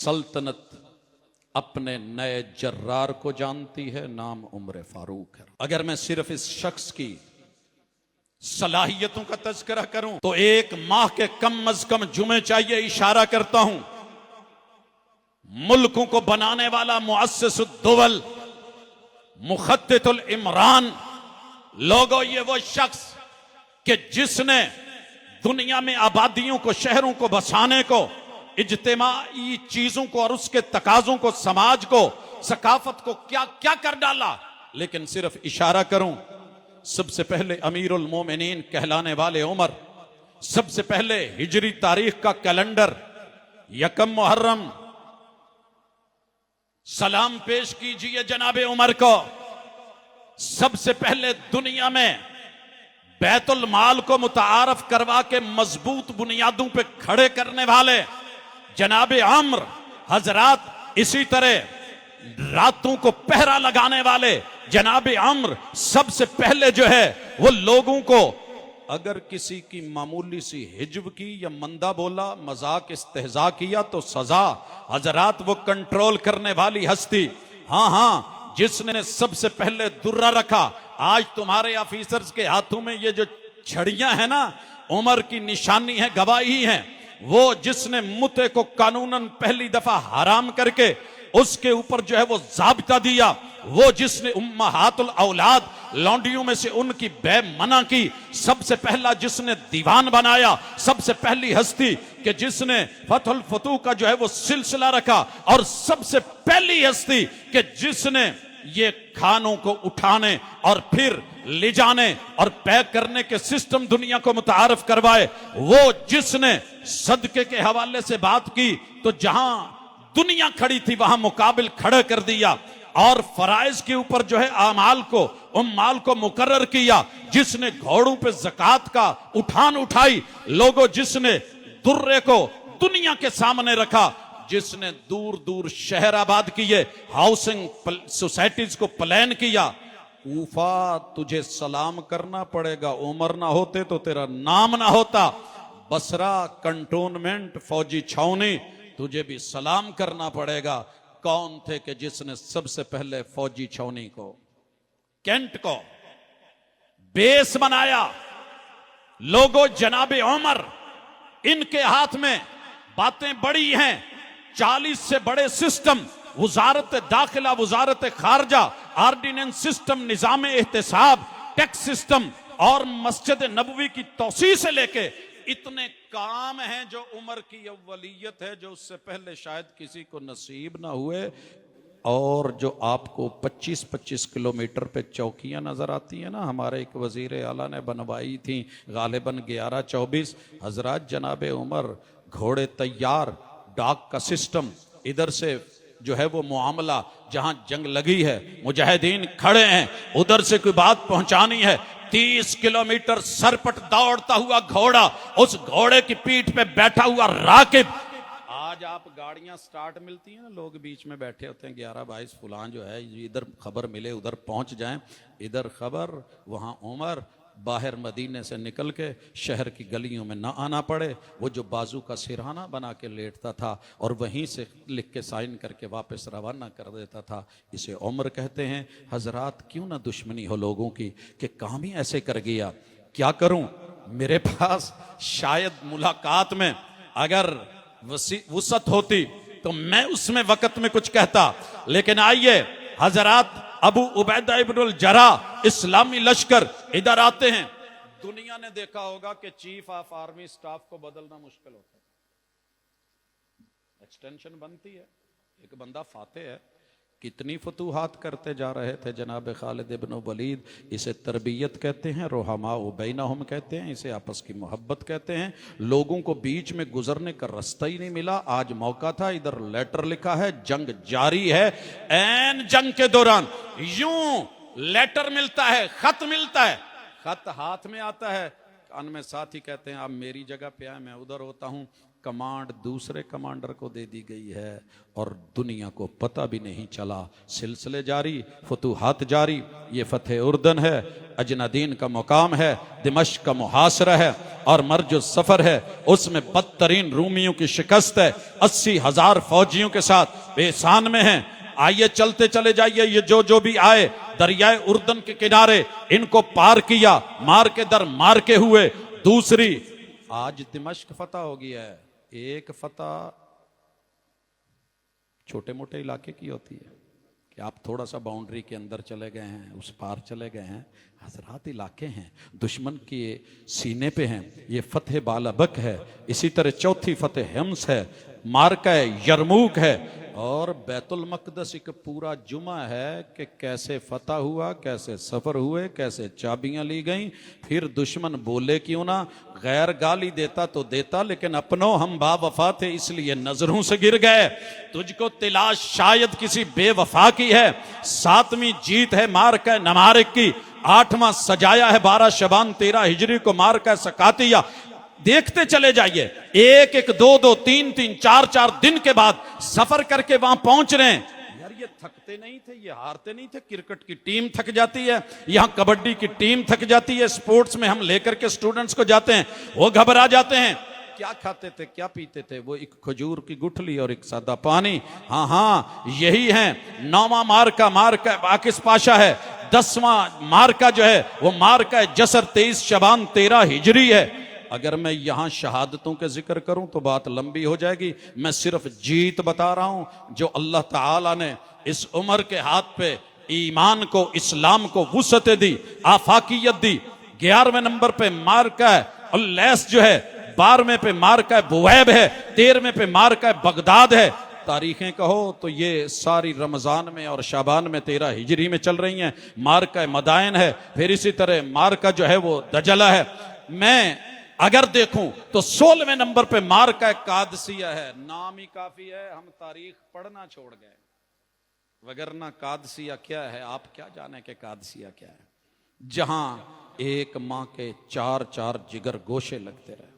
सल्तनत अपने नए जर्रार को जानती है, नाम उमर फारूक है। अगर मैं सिर्फ इस शख्स की सलाहियतों का तज़किरा करूं तो एक माह के कम अज कम जुमे चाहिए। इशारा करता हूं, मुल्कों को बनाने वाला मुअस्सिसुद्दौल, मुखत्तितुल इमरान, लोगों ये वो शख्स कि जिसने दुनिया में आबादियों को, शहरों को बसाने को, इज्तिमाई चीजों को और उसके तकाजों को, समाज को, सकाफत को क्या क्या कर डाला। लेकिन सिर्फ इशारा करूं, सबसे पहले अमीरुल मोमिनीन कहलाने वाले उमर, सबसे पहले हिजरी तारीख का कैलेंडर यकम मुहर्रम, सलाम पेश कीजिए जनाबे उमर को। सबसे पहले दुनिया में बैतुल माल को मुतारफ करवा के मजबूत बुनियादों पे खड़े करने वाले जनाबे अम्र हजरात, इसी तरह रातों को पहरा लगाने वाले जनाबे अम्र, सबसे पहले जो है वो लोगों को अगर किसी की मामूली सी हिज्व की या मंदा बोला, मजाक इस्तेहजा किया तो सजा। हजरात वो कंट्रोल करने वाली हस्ती, हाँ, जिसने सबसे पहले दुर्रा रखा। आज तुम्हारे ऑफिसर्स के हाथों में ये जो छड़ियां हैं ना, उमर की निशानी है, गवाही है। वो जिसने मुते को कानूनन पहली दफा हराम करके उसके ऊपर जो है वो जाब्ता दिया, वो जिसने उम्महातुल औलाद, लौंडियों में से उनकी बे मना की, सबसे पहला जिसने दीवान बनाया, सबसे पहली हस्ती कि जिसने फतहुल फतूह का जो है वो सिलसिला रखा, और सबसे पहली हस्ती कि जिसने ये खानों को उठाने और फिर ले जाने और पैक करने के सिस्टम दुनिया को मुतारफ करवाए, वो जिसने सदके के हवाले से बात की तो जहां दुनिया खड़ी थी वहां मुकाबिल खड़ा कर दिया, और फराइज के ऊपर जो है आमाल को, उम्माल को मुकर्रर किया, जिसने घोड़ों पे ज़कात का उठान उठाई, लोगों जिसने दुर्रे को दुनिया के सामने रखा, जिसने दूर दूर शहर आबाद किए, हाउसिंग सोसाइटीज को प्लान किया। कूफा तुझे सलाम करना पड़ेगा, उमर ना होते तो तेरा नाम ना होता। बसरा कंटोनमेंट फौजी छावनी, तुझे भी सलाम करना पड़ेगा। कौन थे कि जिसने सबसे पहले फौजी छावनी को, कैंट को बेस बनाया? लोगों जनाबे उमर, इनके हाथ में बातें बड़ी हैं। 40 से बड़े सिस्टम, वजारत दाखिला, वजारत खारजा, आर्डिनेंस सिस्टम, निजाम एहतसाब, टैक्स सिस्टम और मस्जिद नबवी की तौसी से लेके इतने काम हैं जो उमर की अव्वलियत है, जो उससे पहले शायद किसी को नसीब ना हुए। और जो आपको 25-25 किलोमीटर पे चौकियां नजर आती हैं ना, हमारे एक वजीर आला ने बनवाई थी, गालिबन 11-24। हजरत जनाबे उमर, घोड़े तैयार, डाक का सिस्टम, इधर से जो है वो मामला, जहां जंग लगी है मुजाहिदीन खड़े हैं, उधर से कोई बात पहुंचानी है, 30 किलोमीटर सरपट दौड़ता हुआ घोड़ा, उस घोड़े की पीठ पे बैठा हुआ राकिब। आज आप गाड़ियां स्टार्ट मिलती हैं ना, लोग बीच में बैठे होते हैं, 11-22 फुलान जो है, इधर खबर मिले उधर पहुंच जाएं, इधर खबर वहां उमर, बाहर मदीने से निकल के शहर की गलियों में ना आना पड़े। वो जो बाजू का सिरहाना बना के लेटता था और वहीं से लिख के साइन करके वापस रवाना कर देता था, इसे उम्र कहते हैं। हजरात, क्यों ना दुश्मनी हो लोगों की कि काम ही ऐसे कर गया। क्या करूं, मेरे पास शायद मुलाकात में अगर वुसअत होती तो मैं उसमें वक्त में कुछ कहता, लेकिन आइए हजरात, अबू उबैदा इब्नुल जर्राह, इस्लामी लश्कर इधर आते हैं। दुनिया ने देखा होगा कि चीफ ऑफ आर्मी स्टाफ को बदलना मुश्किल होता है, एक्सटेंशन बनती है, एक बंदा फाते है। कितनी फतूहात करते जा रहे थे जनाब खालिद इब्न वलीद। इसे तरबियत कहते हैं, रोहमा बैनहुम कहते हैं, इसे आपस की मोहब्बत कहते हैं। लोगों को बीच में गुजरने का रास्ता ही नहीं मिला। आज मौका था, इधर लेटर लिखा है, जंग जारी है। ऐन जंग के दौरान यूं लेटर मिलता है, खत मिलता है, खत हाथ में आता है, कान में साथ ही कहते हैं आप मेरी जगह पे आए, मैं उधर होता हूं। कमांड दूसरे कमांडर को दे दी गई है और दुनिया को पता भी नहीं चला। सिलसिले जारी, फतूहात जारी। ये फतेह उर्दन है, अजनादीन का मुकाम है, दिमश्क का मुहासरा है और मर्ज सफर है। उसमें बदतरीन रूमियों की शिकस्त है। 80,000 फौजियों के साथ बेसान में हैं। आइए चलते चले जाइए। ये जो भी आए दरियाए उर्दन के किनारे, इनको पार किया, मार के दर मार के हुए। दूसरी, आज दिमश्क फतह हो गया है। एक फतह छोटे मोटे इलाके की होती है कि आप थोड़ा सा बाउंड्री के अंदर चले गए हैं, उस पार चले गए हैं। हजरात इलाके हैं, दुश्मन के सीने पे हैं। ये फतेह बालाबक है। इसी तरह चौथी फतेह हम्स है, मार्का यरमूक है और बैतुल मकदस एक पूरा जुमा है कि कैसे फतह हुआ, कैसे सफर हुए, कैसे चाबियां ली गईं। फिर दुश्मन बोले क्यों ना, गैर गाली देता तो देता, लेकिन अपनों हम बावफा थे इसलिए नजरों से गिर गए। तुझको तिलाश शायद किसी बेवफा की है। 7वीं जीत है मार्का नमारिक की। 8वां सजाया है 12 शबान 13 हिजरी को मार्का सकातिया। देखते चले जाइए, 1-1, 2-2, 3-3, 4-4 दिन के बाद सफर करके वहां पहुंच रहे हैं। यार ये थकते नहीं थे, ये हारते नहीं थे। क्रिकेट की टीम थक जाती है, यहां कबड्डी की टीम थक जाती है। स्पोर्ट्स में हम लेकर के स्टूडेंट्स को जाते हैं, वो घबरा जाते हैं। क्या खाते थे, क्या पीते थे? वो एक खजूर की गुठली और एक सादा पानी। हाँ, यही है। 9वां मार्का बाकिस पाशा है। 10वां मार्का जो है वो मार्का जसर 23 शबान 13 हिजरी है। अगर मैं यहां शहादतों के जिक्र करूं तो बात लंबी हो जाएगी। मैं सिर्फ जीत बता रहा हूं जो अल्लाह ताला ने इस उम्र के हाथ पे ईमान को, इस्लाम को वुसअत दी, आफाकियत दी। 11वें नंबर पे मार्का है उल्लैस जो है, 12वें पे मार्का है बुवैब है, 13वें पे मार्का है बगदाद है। तारीखें कहो तो ये सारी रमजान में और शाबान में 13 हिजरी में चल रही हैं। मार्का मदायन है, फिर इसी तरह मार्का जो है वो दजला है। मैं अगर देखूं तो 16वें नंबर पे मार्का कादसिया है। नाम ही काफी है, हम तारीख पढ़ना छोड़ गए, वगरना कादसिया क्या है आप क्या जाने के कादसिया क्या है। जहां एक मां के 4-4 जिगर गोशे लगते रहे।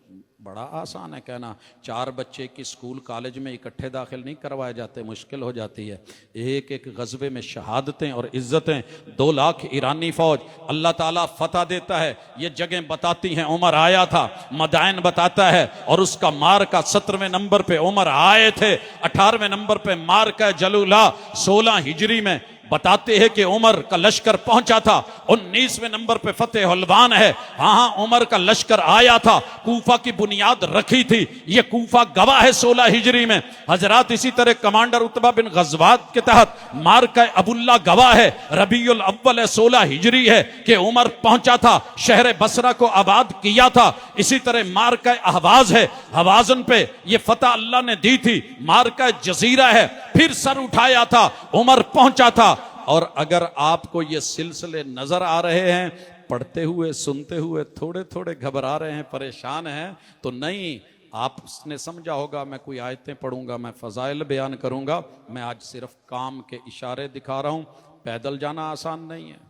बड़ा आसान है कहना, 4 बच्चे की स्कूल कॉलेज में इकट्ठे दाखिल नहीं करवाए जाते, मुश्किल हो जाती है। एक एक गजबे में शहादतें और इज्जतें। 2 लाख ईरानी फौज, अल्लाह ताला फतह देता है। ये जगह बताती हैं उमर आया था, मदायन बताता है और उसका मार्का 17वें नंबर पे उमर आए थे। 18वें नंबर पे मार्का जलूला 16 हिजरी में बताते हैं कि उमर का लश्कर पहुंचा था। 19वें नंबर पे फतेह हलवान है। हाँ, उमर का लश्कर आया था, कूफा की बुनियाद रखी थी। ये कूफा गवाह है 16 हिजरी में। हजरात इसी तरह कमांडर उतबा बिन गजवात के तहत मार्का अबुल्ला गवाह है। रबीउल अव्वल है 16 हिजरी है कि उमर पहुंचा था, शहर बसरा को आबाद किया था। इसी तरह मार्का अहवाज है, हवाजन पे ये फतह अल्लाह ने दी थी। मार्का जजीरा है, फिर सर उठाया था, उमर पहुंचा था। और अगर आपको ये सिलसिले नजर आ रहे हैं, पढ़ते हुए सुनते हुए थोड़े थोड़े घबरा रहे हैं, परेशान हैं, तो नहीं, आपने समझा होगा मैं कोई आयतें पढ़ूंगा, मैं फजाइल बयान करूंगा। मैं आज सिर्फ काम के इशारे दिखा रहा हूं। पैदल जाना आसान नहीं है,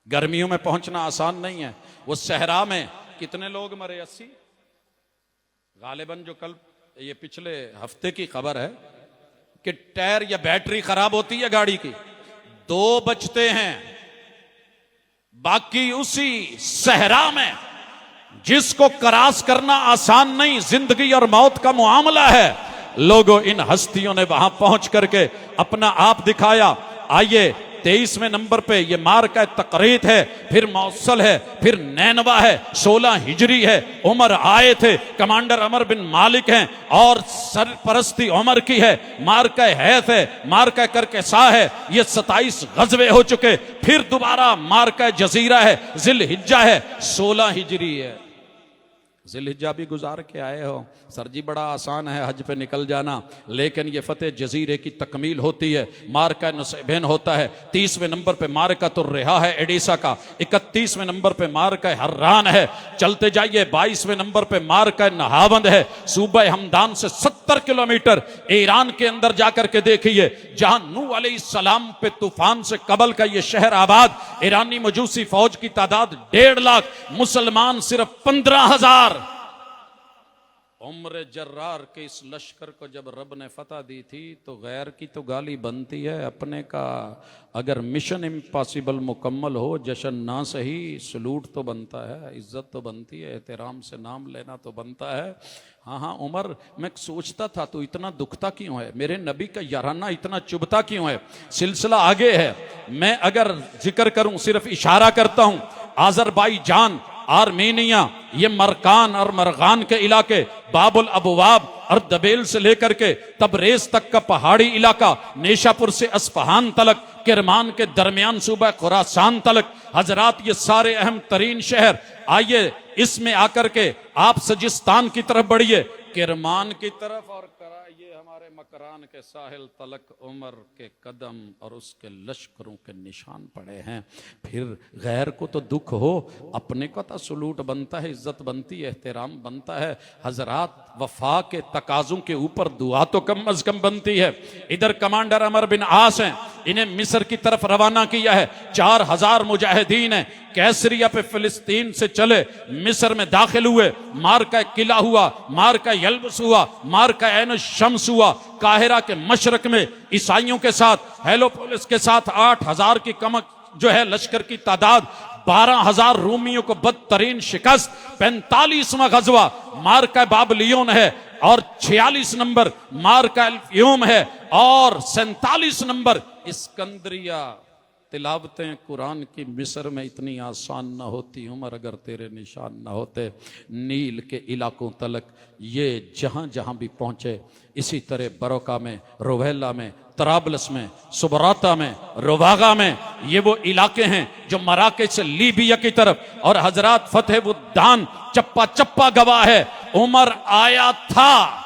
गर्मियों में पहुंचना आसान नहीं है। वो सहरा में कितने लोग मरे? 80 गालिबन। जो कल ये पिछले हफ्ते की खबर है कि टायर या बैटरी खराब होती है गाड़ी की, 2 बचते हैं। बाकी उसी सहरा में जिसको क्रॉस करना आसान नहीं, जिंदगी और मौत का मुआमला है। लोगों, इन हस्तियों ने वहां पहुंच करके अपना आप दिखाया। आइए 23वें नंबर पे ये मार्का तकरीत है, फिर मौसल है, फिर नैनवा है, 16 हिजरी है। उमर आए थे, कमांडर अमर बिन मालिक हैं और सरपरस्ती उमर की है। मार्का हैफ है, मार्का करके सा है। ये 27 गजवे हो चुके। फिर दोबारा मार्का जजीरा है, जिलहिज्जा है, 16 हिजरी है। जिलहिज्जा भी गुजार के आए हो। सर जी बड़ा आसान है हज पे निकल जाना, लेकिन ये फतेह जजीरे की तकमील होती है। मार्का नुसैबैन होता है। 30वें नंबर पे मार्का तो रिहा है एडिसा का। 31वें नंबर पे मार्का हर्रान है। चलते जाइए 22वें नंबर पे मार्का नहावंद है। सूबा हमदान से 70 किलोमीटर ईरान के अंदर जाकर के देखिए, जहां नूह अलैहिस्सलाम पे तूफान से कबल का ये शहर आबाद। ईरानी मजूसी फौज की तादाद 1.5 लाख, मुसलमान सिर्फ 15,000। उम्र जर्रार के इस लश्कर को जब रब ने फतह दी थी तो गैर की तो गाली बनती है, अपने का अगर मिशन इम्पॉसिबल मुकम्मल हो जश्न ना सही सलूट तो बनता है, इज्जत तो बनती है, एहतराम से नाम लेना तो बनता है। हाँ हाँ उमर, मैं सोचता था तो इतना दुखता क्यों है, मेरे नबी का याराना इतना चुभता क्यों है। सिलसिला आगे है, मैं अगर जिक्र करूं सिर्फ इशारा करता हूं। आज़रबाईजान, आर्मेनिया, ये मरकान और मरगान के इलाके, बाबुल अबवाब और दबेल से लेकर के तबरेज तक का पहाड़ी इलाका, नेशापुर से अस्फहान तलक, किरमान के दरमियान सूबा खुरासान तलक, हजरात ये सारे अहम तरीन शहर। आइए इसमें आकर के आप सजिस्तान की तरफ बढ़िए, किरमान की तरफ, और कराइए हमारे मकरान के साहिल तलक उमर के कदम और उसके लश्करों के निशान पड़े हैं। फिर गैर को तो दुख हो, अपने को तो सलूट बनता है, इज्जत बनती है, एहतराम बनता है। हजरात वफा के तकाजों के ऊपर दुआ तो कम अज कम बनती है। इधर कमांडर अमर बिन आस हैं, इन्हें मिस्र की तरफ रवाना किया है। 4000 मुजाहिदीन है, कैसरिया पे फिलिस्तीन से चले, मिस्र में दाखिल हुए, मार का किला हुआ, मार का यल्बस हुआ, मार का ऐन शम्स हुआ। काहिरा के मशरक में ईसाइयों के साथ, हेलोपोलिस के साथ 8000 की कमक जो है लश्कर की तादाद, 12000 रूमियों को बदतरीन शिकस्त। 45वां गजवा मार्का बाबलियोन है और 46 नंबर मार्का अल्फ्यूम है और 47 नंबर इस्कंदरिया। तिलावतें कुरान की मिस्र में इतनी आसान न होती उमर अगर तेरे निशान न होते। नील के इलाकों तलक ये जहां जहां भी पहुंचे, इसी तरह बरोका में, रोवेला में, तराबलस में, सुबराता में, रोवागा में, ये वो इलाके हैं जो मराके से लीबिया की तरफ। और हजरात फतेह बुद्दान चप्पा चप्पा गवाह है, उमर आया था